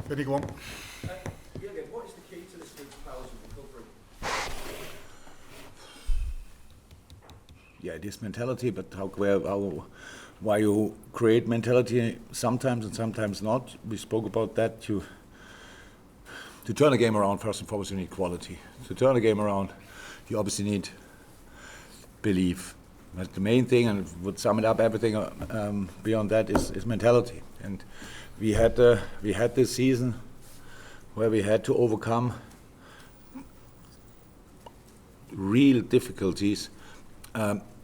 Benny, go on. Jurgen, what is the key to this week's powers of recovery? Yeah, it is mentality, but why you create mentality sometimes and sometimes not. We spoke about that. To turn a game around, first and foremost, you need quality. To turn a game around, you obviously need belief. But the main thing, and would sum it up, everything beyond that is mentality. And we had this season where we had to overcome real difficulties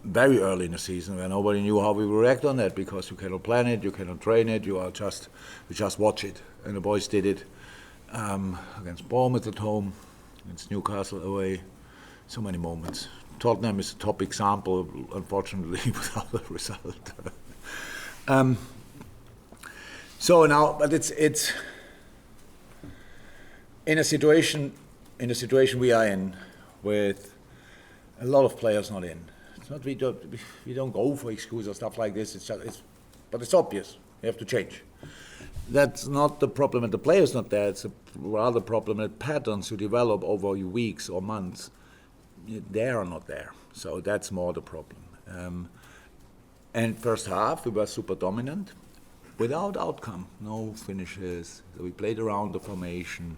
very early in the season, where nobody knew how we would react on that, because you cannot plan it, you cannot train it, you just watch it. And the boys did it against Bournemouth at home, against Newcastle away. So many moments. Tottenham is a top example, unfortunately, without a result. So now, but it's in a situation we are in, with a lot of players not in. It's not we don't go for excuses or stuff like this. But it's obvious. You have to change. That's not the problem that the player's not there. It's a rather problem that patterns you develop over weeks or months, they are not there. So that's more the problem. And first half, we were super dominant, without outcome, no finishes. So we played around the formation.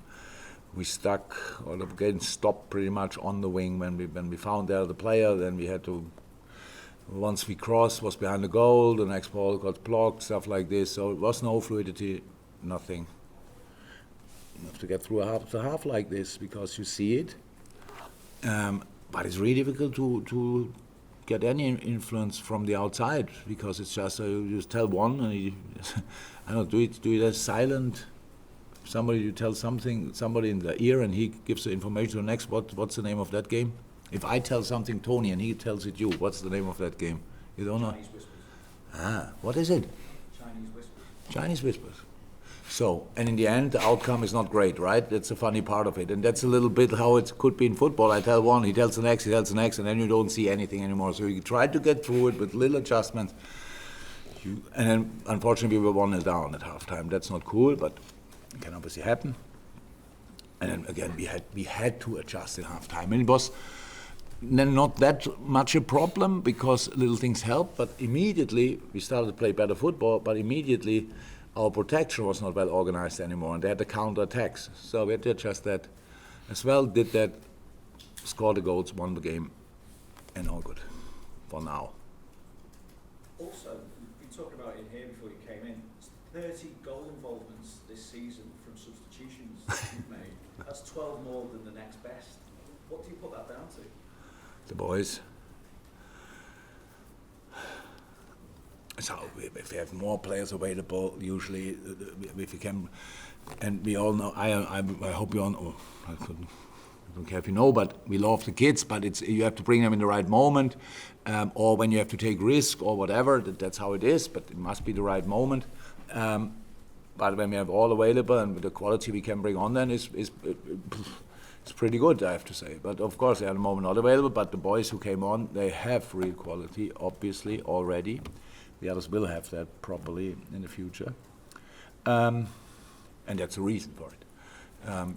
We stuck, or again stopped pretty much on the wing when we found there the player. Then we had to, once we crossed, was behind the goal, the next ball got blocked, stuff like this. So it was no fluidity, nothing. You have to get through a half like this, because you see it. But it's really difficult to get any influence from the outside, because it's just you just tell one, and I don't do it as silent. Somebody, you tell somebody in the ear, and he gives the information to the next. What's the name of that game? If I tell something Tony and he tells it you, what's the name of that game? You don't know. Chinese whispers. What is it? Chinese whispers. Chinese whispers. So, and in the end, the outcome is not great, right? That's a funny part of it. And that's a little bit how it could be in football. I tell one, he tells the next, and then you don't see anything anymore. So you try to get through it with little adjustments. And then, unfortunately, we were 1-0 down at halftime. That's not cool, but it can obviously happen. And then, again, we had to adjust in halftime. And it was then not that much a problem, because little things help. But immediately, we started to play better football, but immediately our protection was not well organized anymore, and they had the counter-attacks. So we had to adjust that as well, did that, scored the goals, won the game, and all good for now. Also, we talked about it here before you came in. It's 30 goal involvements this season from substitutions you've made. That's 12 more than the next best. What do you put that down to? The boys. So if we have more players available, usually, if you can, and we all know, I hope you all know, I don't care if you know, but we love the kids, but you have to bring them in the right moment, or when you have to take risk or whatever, that's how it is, but it must be the right moment. But when we have all available, and the quality we can bring on, then it's pretty good, I have to say. But of course, they are at the moment not available, but the boys who came on, they have real quality, obviously, already. The others will have that properly in the future. And that's the reason for it.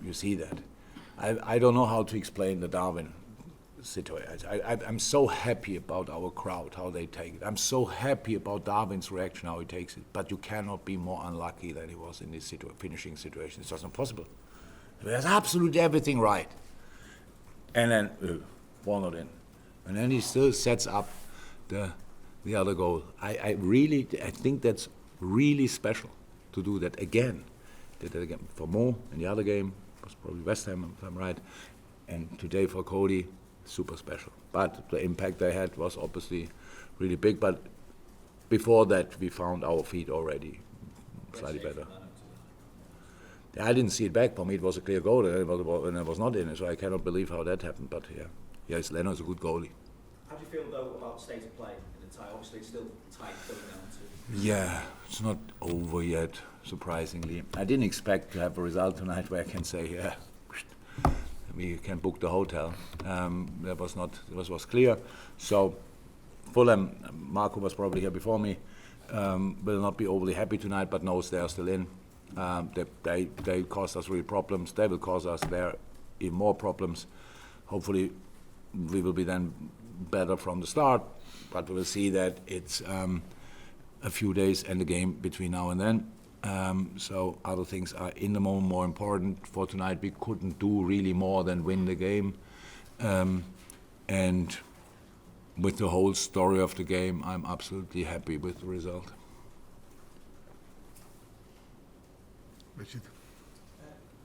You see that. I don't know how to explain the Darwin situation. I'm so happy about our crowd, how they take it. I'm so happy about Darwin's reaction, how he takes it. But you cannot be more unlucky than he was in this finishing situation. It's just not possible. He has absolutely everything right. And then, one not in. And then he still sets up the other goal. I think that's really special to do that again. Did that again for Mo in the other game, was probably West Ham if I'm right, and today for Cody, super special. But the impact they had was obviously really big. But before that, we found our feet already slightly better. I didn't see it back. For me, it was a clear goal, and I was not in it, so I cannot believe how that happened. But yes, Leno's a good goalie. How do you feel, though, about the state of play in the tie? Obviously, it's still tight going down to... Yeah, it's not over yet, surprisingly. I didn't expect to have a result tonight where I can say, we can book the hotel. That was clear. So, Fulham, Marco was probably here before me, will not be overly happy tonight, but knows they are still in. They cause us real problems. They will cause us there even more problems. Hopefully, we will be then better from the start, but we will see that it's a few days and the game between now and then. So other things are in the moment more important. For tonight, we couldn't do really more than win the game. And with the whole story of the game, I'm absolutely happy with the result. Richard.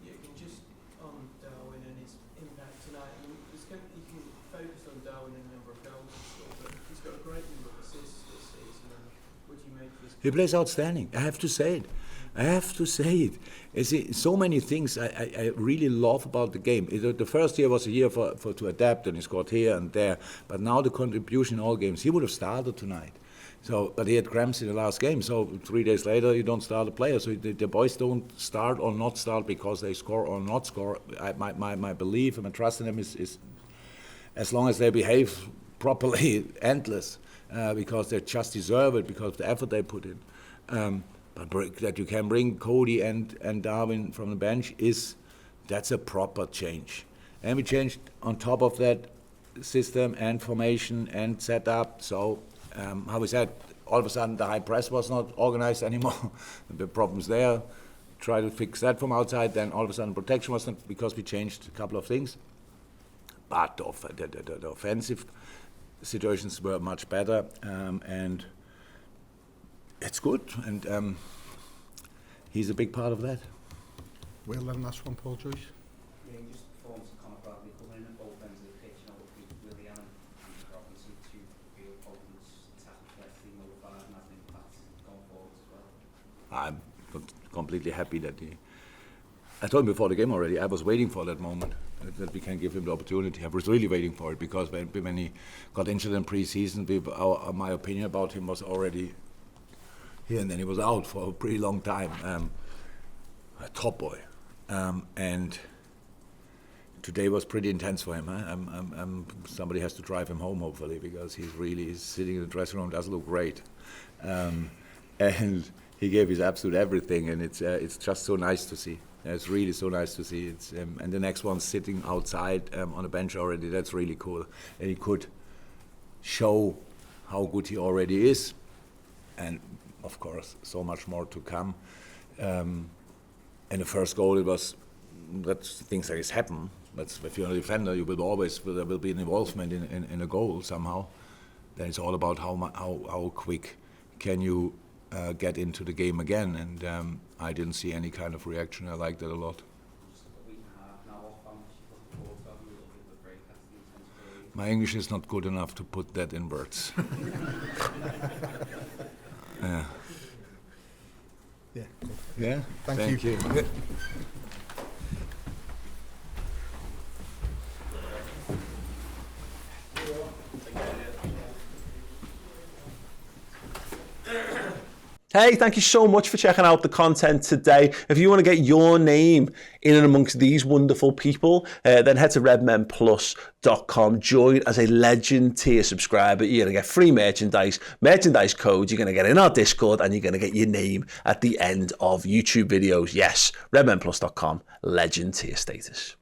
Jurgen, just on Darwin and his impact tonight, I mean, you can focus on Darwin and the number of goals he scored, but he's got a great number of assists this season. And what do you make of this? He plays outstanding. I have to say it. So many things I really love about the game. The first year was a year for to adapt, and he scored here and there. But now the contribution in all games, he would have started tonight. So, but he had cramps in the last game. So 3 days later, you don't start a player. So the boys don't start or not start because they score or not score. My belief and my trust in them is as long as they behave properly, endless, because they just deserve it because of the effort they put in. But that you can bring Cody and Darwin from the bench that's a proper change. And we changed on top of that system and formation and setup. So how we said, all of a sudden the high press was not organized anymore. The problems there. Try to fix that from outside. Then all of a sudden protection was not, because we changed a couple of things. But the offensive situations were much better, and it's good, and he's a big part of that. Well, then last one, Paul Joyce. Yeah, just performance of Conor Bradley coming in at both ends of the pitch, with Willian and Robinson, two real opponents, attacking threats, team over five, and has an impact going forward as well. I'm completely happy that I told him before the game already, I was waiting for that moment, that we can give him the opportunity. I was really waiting for it, because when he got injured in pre-season, my opinion about him was already here, and then he was out for a pretty long time. A top boy. And today was pretty intense for him. Somebody has to drive him home, hopefully, because he's sitting in the dressing room, doesn't look great. And he gave his absolute everything, and it's just so nice to see. It's really so nice to see. And the next one's sitting outside on a bench already. That's really cool. And he could show how good he already is. And of course, so much more to come. And the first goal, things like this happen. But if you're a defender, there will be an involvement in a goal somehow. Then it's all about how quick can you get into the game again. And I didn't see any kind of reaction. I liked it a lot. Just a week and a half now off, how much you looking forward to having a little bit of a break after the intense period? My English is not good enough to put that in words. Yeah. Yeah. Yeah. Thank you. Hey, thank you so much for checking out the content today. If you want to get your name in and amongst these wonderful people, then head to redmenplus.com. Join as a Legend tier subscriber. You're going to get free merchandise codes. You're going to get in our Discord, and you're going to get your name at the end of YouTube videos. Yes, redmenplus.com, Legend tier status.